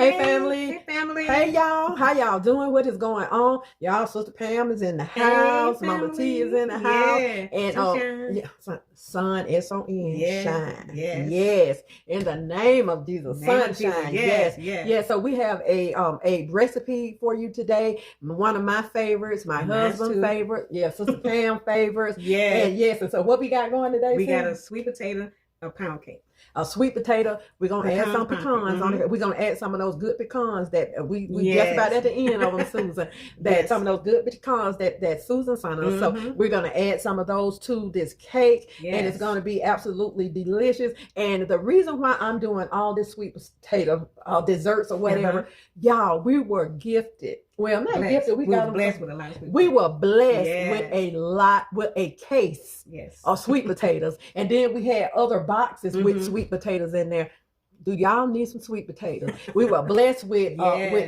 Hey family. Hey family. Hey y'all. How y'all doing? What is going on? Y'all, Sister Pam is in the house. Mama T is in the house. And Sunshine. sun, S-O-N, Yes. shine. Yes. Yes. In the name of Jesus. Sunshine. Yes. Yes. So we have a recipe for you today. One of my favorites, my husband's favorite. Yeah, Sister Pam favorites. Yes. And yes. And so what we got going today? We got a sweet potato, a pound cake. A sweet potato. We're gonna add some pecans on it. We're gonna add some of those good pecans that we just about at the end of them, Susan. That some of those good pecans that Susan sent us. So we're gonna add some of those to this cake, and it's gonna be absolutely delicious. And the reason why I'm doing all this sweet potato desserts or whatever, y'all, we were gifted. Well, not gifted. We got blessed with a lot of sweet potatoes. We were blessed with a case of sweet potatoes, and then we had other boxes with sweet potatoes in there. Do y'all need some sweet potatoes? We were blessed with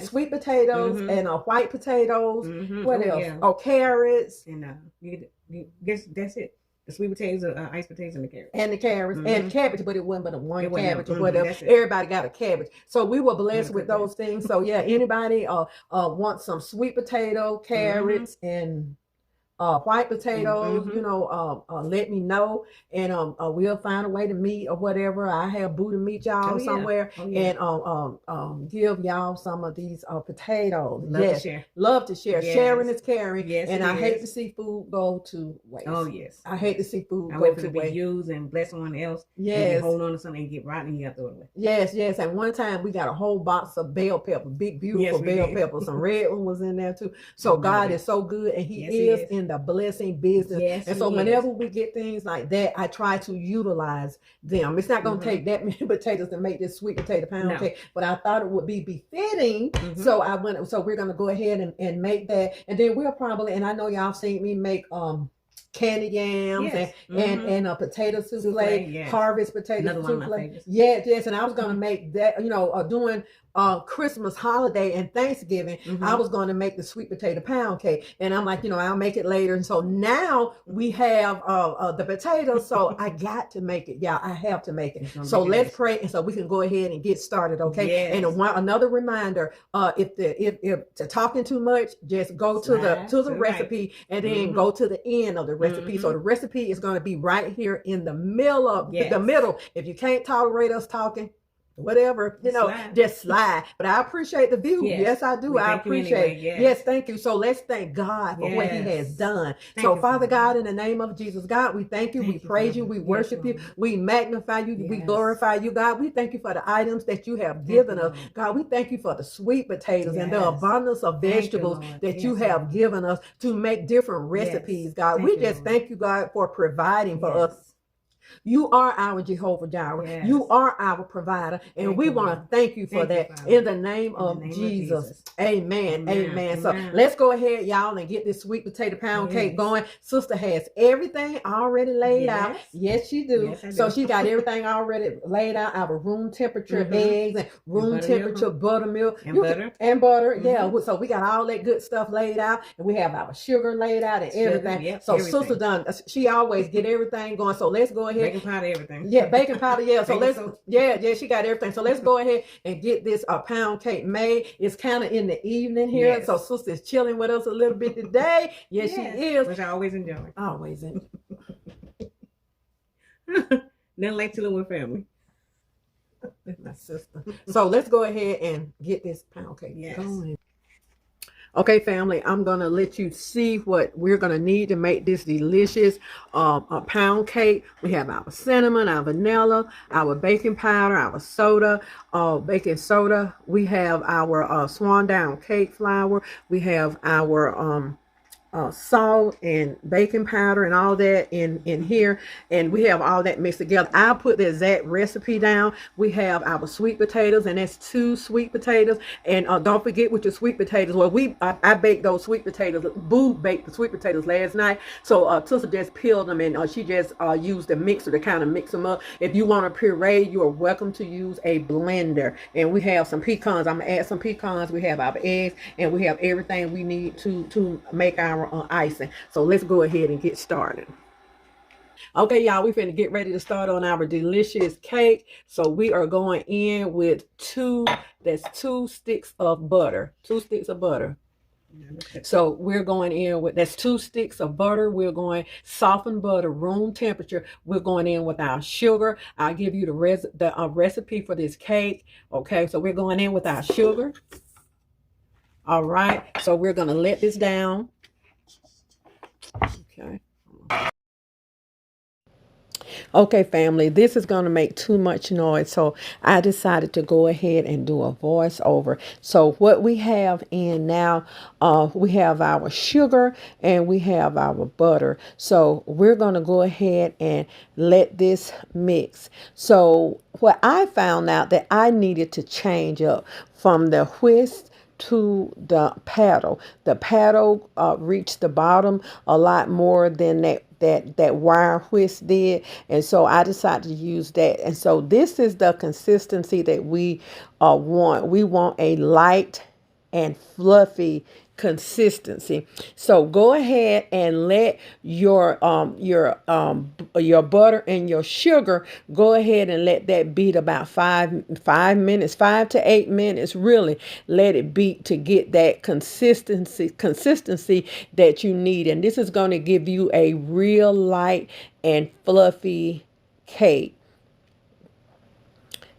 sweet potatoes and white potatoes. What else? Carrots. And you guess that's it. The sweet potatoes, iced potatoes, and the carrots. And the carrots and cabbage, but it wasn't but one cabbage or whatever. Everybody got a cabbage. So we were blessed with those things. So yeah, anybody wants some sweet potato, carrots, and white potatoes, let me know, and we'll find a way to meet or whatever. I have Buddha meet y'all somewhere and give y'all some of these potatoes. Love to share. Sharing is caring. And I hate to see food go to waste. I hate to see food go to waste. Use and bless someone else. And hold on to something and get rotten and you have to throw it away. Yes. And one time we got a whole box of bell pepper, big beautiful bell peppers. Some red one was in there too. So God is so good, and He is in the blessing business. And so whenever we get things like that, I try to utilize them. It's not going to take that many potatoes to make this sweet potato pound cake, but I thought it would be befitting. So we're going to go ahead and make that. And then we'll probably, and I know y'all seen me make candy yams and a potato souffle, harvest potato souffle. Yes. And I was going to make that, doing Christmas holiday and Thanksgiving, I was going to make the sweet potato pound cake, and I'm like, I'll make it later. And so now we have the potatoes, so I got to make it. I have to make it. So let's pray, and so we can go ahead and get started. And another reminder, if to talking too much, just go to the recipe and then go to the end of the recipe. So the recipe is going to be right here in the middle of the middle. If you can't tolerate us talking, whatever, just slide. But I appreciate the view. Yes, I do. I appreciate it. Yes, thank you. So let's thank God for what He has done. So Father God, in the name of Jesus, God, we thank you. We praise you. We worship you. We magnify you. We glorify you, God. We thank you for the items that you have given us. God, we thank you for the sweet potatoes and the abundance of vegetables that you have given us to make different recipes, God. We just thank you, God, for providing for us. You are our Jehovah Jireh. You are our provider, and we want to thank you for that in the name of Jesus. Amen. So let's go ahead, y'all, and get this sweet potato pound cake going. Sister has everything already laid out. Yes, she do. So she got everything already laid out. Our room temperature eggs and room temperature buttermilk and butter. Yeah. So we got all that good stuff laid out, and we have our sugar laid out and everything. So Sister done. She always get everything going. So let's go ahead. Baking powder, everything. Baking powder, So let's she got everything. So let's go ahead and get this pound cake made. It's kind of in the evening here, so Sister is chilling with us a little bit today. She is, which I always enjoy. Always enjoy. Nothing like chilling with family. My sister. So let's go ahead and get this pound cake going. Okay, family, I'm going to let you see what we're going to need to make this delicious pound cake. We have our cinnamon, our vanilla, our baking powder, our soda, baking soda. We have our Swandown cake flour. We have our salt and baking powder and all that in here, and we have all that mixed together. I'll put the exact recipe down. We have our sweet potatoes, and that's 2 sweet potatoes. And don't forget with your sweet potatoes, well, I baked those sweet potatoes. Boo baked the sweet potatoes last night, so Tussa just peeled them, and she just used a mixer to kind of mix them up. If you want a puree, you are welcome to use a blender. And we have some pecans. I'm gonna add some pecans. We have our eggs, and we have everything we need to make our icing. So let's go ahead and get started. Okay, y'all, we finna get ready to start on our delicious cake. So we are going in with that's 2 sticks of butter. 2 sticks of butter. So we're going in with, that's 2 sticks of butter. We're going softened butter, room temperature. We're going in with our sugar. I'll give you the recipe for this cake. Okay, so we're going in with our sugar. All right, so we're gonna let this down. Okay. Okay, family, this is going to make too much noise, so I decided to go ahead and do a voiceover. So what we have in now, we have our sugar and we have our butter. So we're going to go ahead and let this mix. So what I found out that I needed to change up from the whisk to the paddle. The paddle reached the bottom a lot more than that wire whisk did, and so I decided to use that. And so this is the consistency that we want. We want a light and fluffy consistency. So go ahead and let your butter and your sugar, go ahead and let that beat about 5 minutes, 5 to 8 minutes. Really let it beat to get that consistency that you need. And this is going to give you a real light and fluffy cake.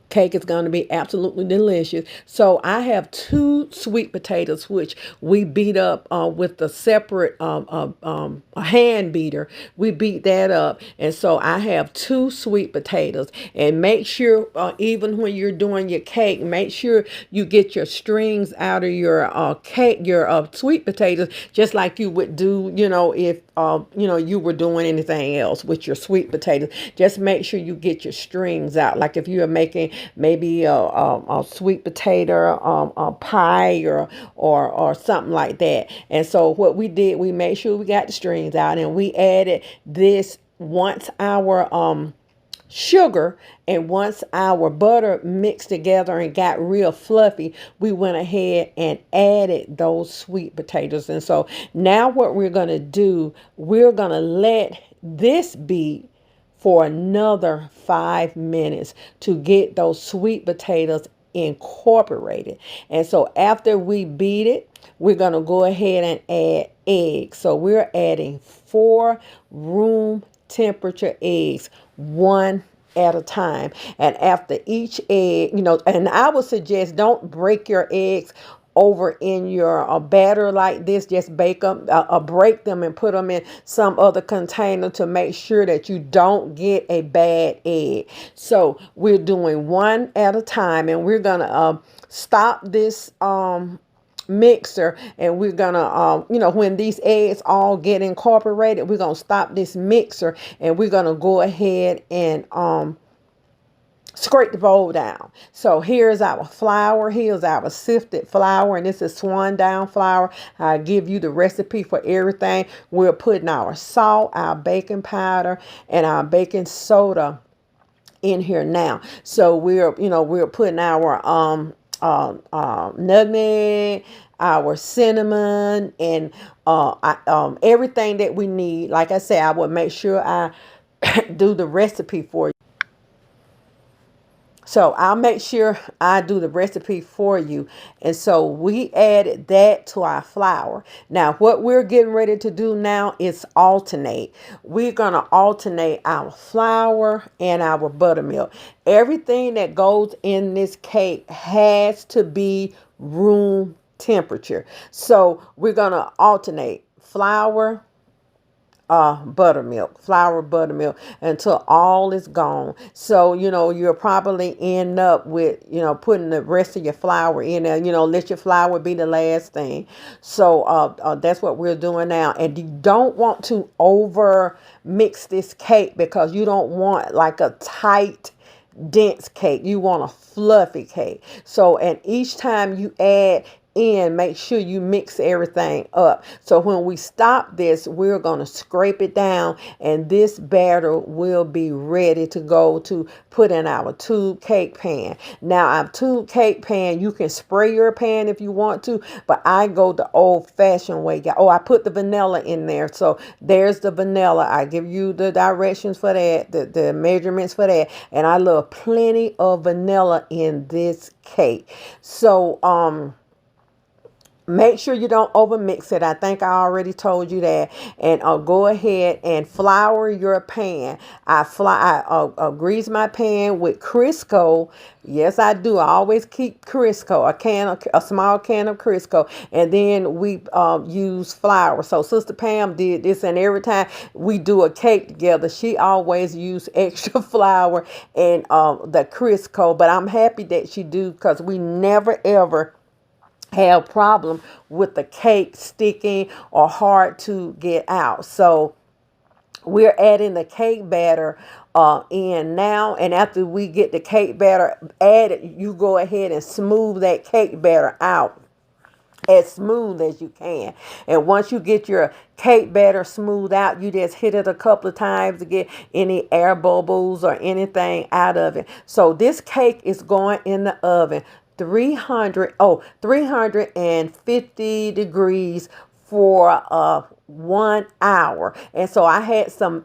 Cake is going to be absolutely delicious. So I have 2 sweet potatoes, which we beat up with a separate a hand beater. We beat that up, and so I have 2 sweet potatoes. And make sure, even when you're doing your cake, make sure you get your strings out of your cake, your sweet potatoes, just like you would do, if you were doing anything else with your sweet potatoes. Just make sure you get your strings out. Like if you are making maybe a sweet potato a pie or something like that. And so what we did, we made sure we got the strings out, and we added this once our sugar and once our butter mixed together and got real fluffy, we went ahead and added those sweet potatoes. And so now what we're going to do, we're going to let this beat for another 5 minutes to get those sweet potatoes incorporated. And so after we beat it, we're going to go ahead and add eggs. So we're adding 4 room temperature eggs, one at a time. And after each egg, and I would suggest don't break your eggs over in your batter like this. Just break them and put them in some other container to make sure that you don't get a bad egg. So we're doing one at a time, and we're gonna stop this mixer, and we're gonna when these eggs all get incorporated, we're gonna stop this mixer, and we're gonna go ahead and scrape the bowl down. So here's our flour. Here's our sifted flour, and this is Swandown flour. I give you the recipe for everything. We're putting our salt, our baking powder, and our baking soda in here now. So we're putting our nutmeg, our cinnamon, and everything that we need. Like I said, I will make sure I do the recipe for you. So I'll make sure I do the recipe for you. And so we added that to our flour. Now what we're getting ready to do now is alternate. We're going to alternate our flour and our buttermilk. Everything that goes in this cake has to be room temperature. So we're going to alternate flour, flour, buttermilk, until all is gone. So you'll probably end up with putting the rest of your flour in there. Let your flour be the last thing. So that's what we're doing now. And you don't want to over mix this cake, because you don't want like a tight dense cake. You want a fluffy cake. So, and each time you add end, make sure you mix everything up. So when we stop this, we're going to scrape it down, and this batter will be ready to go to put in our tube cake pan. Now, our tube cake pan, you can spray your pan if you want to, but I go the old-fashioned way. Oh, I put the vanilla in there. So there's the vanilla. I give you the directions for that, the measurements for that, and I love plenty of vanilla in this cake. So make sure you don't overmix it. I think I already told you that. And go ahead and flour your pan. I grease my pan with Crisco. Yes, I do. I always keep Crisco, a small can of Crisco, and then we use flour. So Sister Pam did this, and every time we do a cake together, she always use extra flour and the Crisco. But I'm happy that she do, because we never ever have problem with the cake sticking or hard to get out. So we're adding the cake batter in now, and after we get the cake batter added, you go ahead and smooth that cake batter out as smooth as you can. And once you get your cake batter smooth out, you just hit it a couple of times to get any air bubbles or anything out of it. So this cake is going in the oven 350 degrees for 1 hour. And so I had some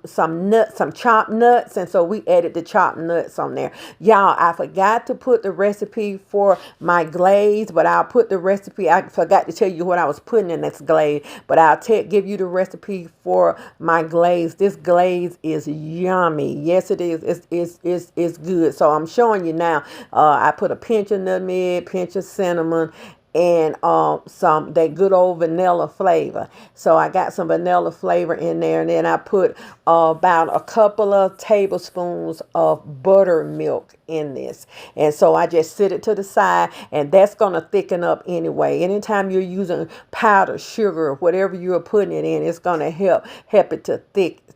nuts, some chopped nuts, and so we added the chopped nuts on there. Y'all, I forgot to put the recipe for my glaze, but I'll put the recipe. I forgot to tell you what I was putting in this glaze, but I'll give you the recipe for my glaze. This glaze is yummy. Yes, it is. It's good. So I'm showing you now. I put a pinch of nutmeg, pinch of cinnamon, and some that good old vanilla flavor. So I got some vanilla flavor in there, and then I put about a couple of tablespoons of buttermilk in this. And so I just sit it to the side, and that's going to thicken up anyway. Anytime you're using powdered sugar or whatever you're putting it in, it's going to help it to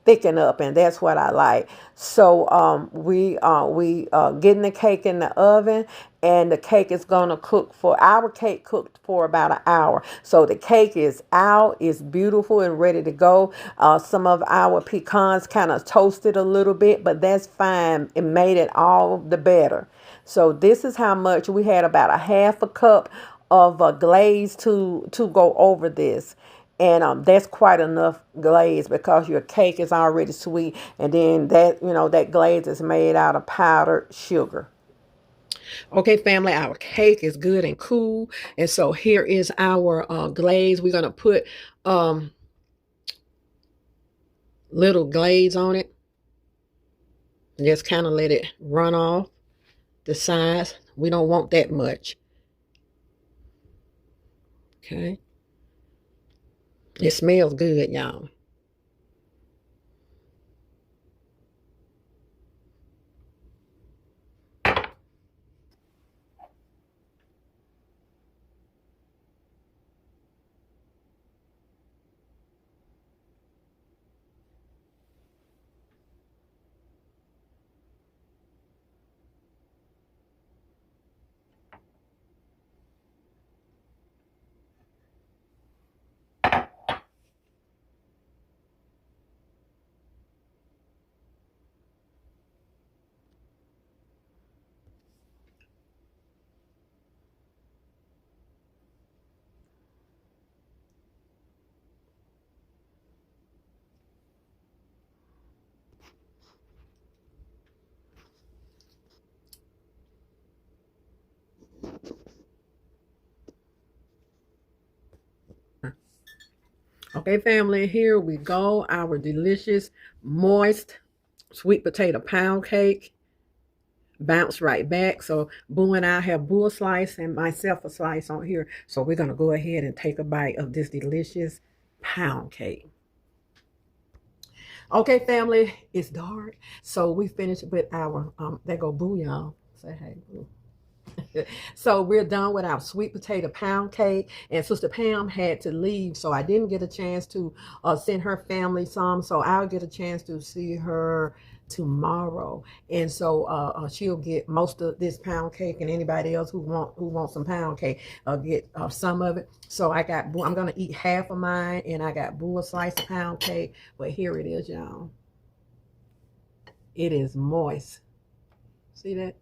thicken up, and that's what I like. So we getting the cake in the oven, and the cake is going to cooked for about an hour. So the cake is out, it's beautiful and ready to go. Some of our pecans kind of toasted a little bit, but that's fine. It made it all the better. So this is how much we had, about a half a cup of glaze to go over this. And that's quite enough glaze, because your cake is already sweet, and then that glaze is made out of powdered sugar. Okay, family, our cake is good and cool, and so here is our glaze. We're gonna put little glaze on it. Just kind of let it run off the sides. We don't want that much. Okay. It smells good, y'all. Okay, family, here we go. Our delicious, moist, sweet potato pound cake. Bounce right back. So Boo and I have Boo a slice and myself a slice on here. So we're going to go ahead and take a bite of this delicious pound cake. Okay, family, it's dark. So we finished with our, there go Boo, y'all. Say hey, Boo. So we're done with our sweet potato pound cake, and Sister Pam had to leave, so I didn't get a chance to send her family some, so I'll get a chance to see her tomorrow. And so she'll get most of this pound cake, and anybody else who wants some pound cake get some of it. So I'm gonna eat half of mine, and I got Boo a slice of pound cake. But here it is, y'all. It is moist. See that?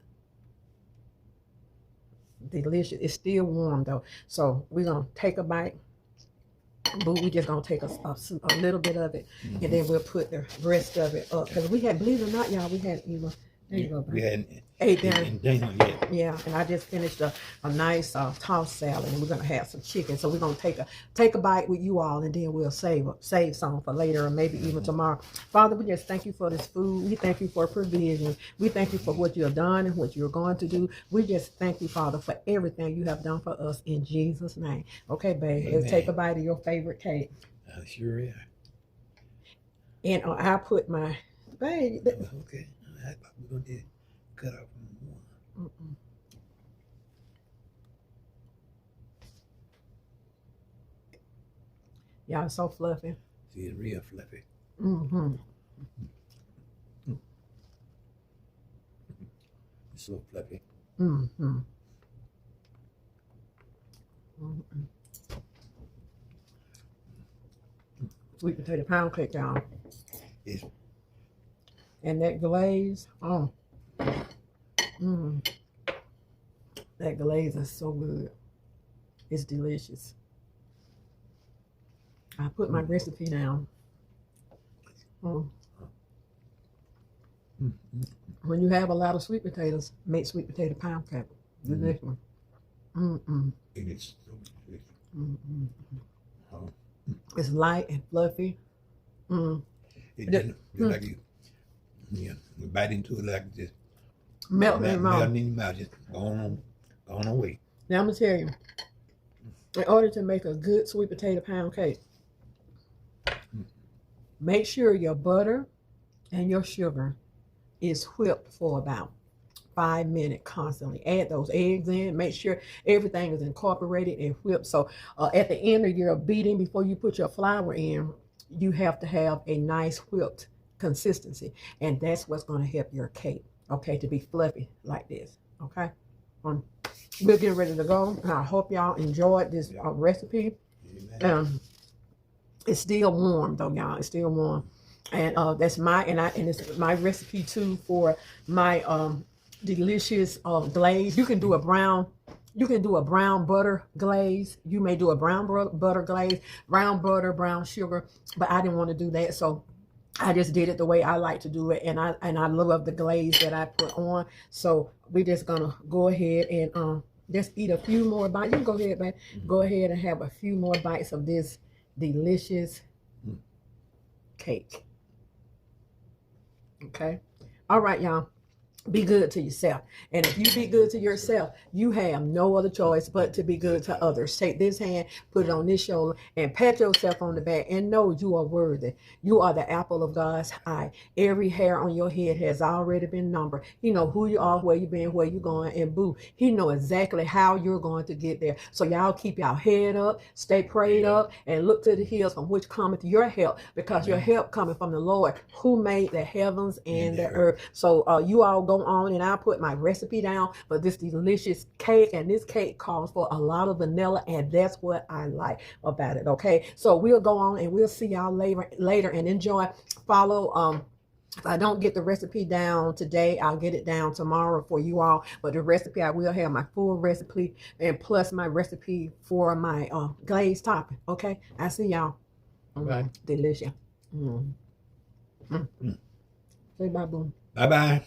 Delicious. It's still warm though. So we're gonna take a bite. Boo, we just gonna take a little bit of it, and then we'll put the rest of it up. Because we had, believe it or not, y'all, we had either. There you go, baby. We hadn't ate dinner yet. Yeah, and I just finished a nice tossed salad, and we're gonna have some chicken. So we're gonna take a bite with you all, and then we'll save some for later, or maybe even tomorrow. Father, we just thank you for this food. We thank you for provision. We thank you for what you have done and what you're going to do. We just thank you, Father, for everything you have done for us in Jesus' name. Okay, babe, let's take a bite of your favorite cake. I sure is. And I put my babe. Okay, we're gonna cut off one. Y'all so fluffy. See, it's real fluffy. It's so fluffy. Sweet potato pound cake, y'all. Yes. And that glaze, that glaze is so good. It's delicious. I put my recipe down. When you have a lot of sweet potatoes, make sweet potato pound cake. Delicious. It is so delicious. It's light and fluffy. It just like you bite into it like this. Melt in your mouth. In your mouth, just going on away. Now I'm gonna tell you, in order to make a good sweet potato pound cake, make sure your butter and your sugar is whipped for about 5 minutes constantly. Add those eggs in. Make sure everything is incorporated and whipped. So at the end of your beating, before you put your flour in, you have to have a nice whipped consistency. And that's what's going to help your cake, okay, to be fluffy like this, okay? We're getting ready to go. And I hope y'all enjoyed this recipe. It's still warm though, y'all. It's still warm. And that's it's my recipe too for my delicious glaze. You can do a brown butter glaze. You may do a brown butter glaze, brown butter, brown sugar, but I didn't want to do that, so I just did it the way I like to do it, and I love the glaze that I put on. So we're just gonna go ahead and just eat a few more bites. You can go ahead, man. Go ahead and have a few more bites of this delicious cake. Okay. All right, y'all. Be good to yourself. And if you be good to yourself, you have no other choice but to be good to others. Take this hand, put it on this shoulder, and pat yourself on the back and know you are worthy. You are the apple of God's eye. Every hair on your head has already been numbered. He know who you are, where you been, where you going, and boo, he know exactly how you're going to get there. So y'all keep your head up, stay prayed up, and look to the hills from which cometh your help, because your help coming from the Lord who made the heavens and the earth. So you all go on, and I'll put my recipe down for this delicious cake, and this cake calls for a lot of vanilla, and that's what I like about it. Okay, so we'll go on and we'll see y'all later and enjoy. Follow if I don't get the recipe down today, I'll get it down tomorrow for you all. But the recipe, I will have my full recipe and plus my recipe for my glaze topping. Okay, I see y'all. Bye. Delicious. Say bye, boom. Bye bye.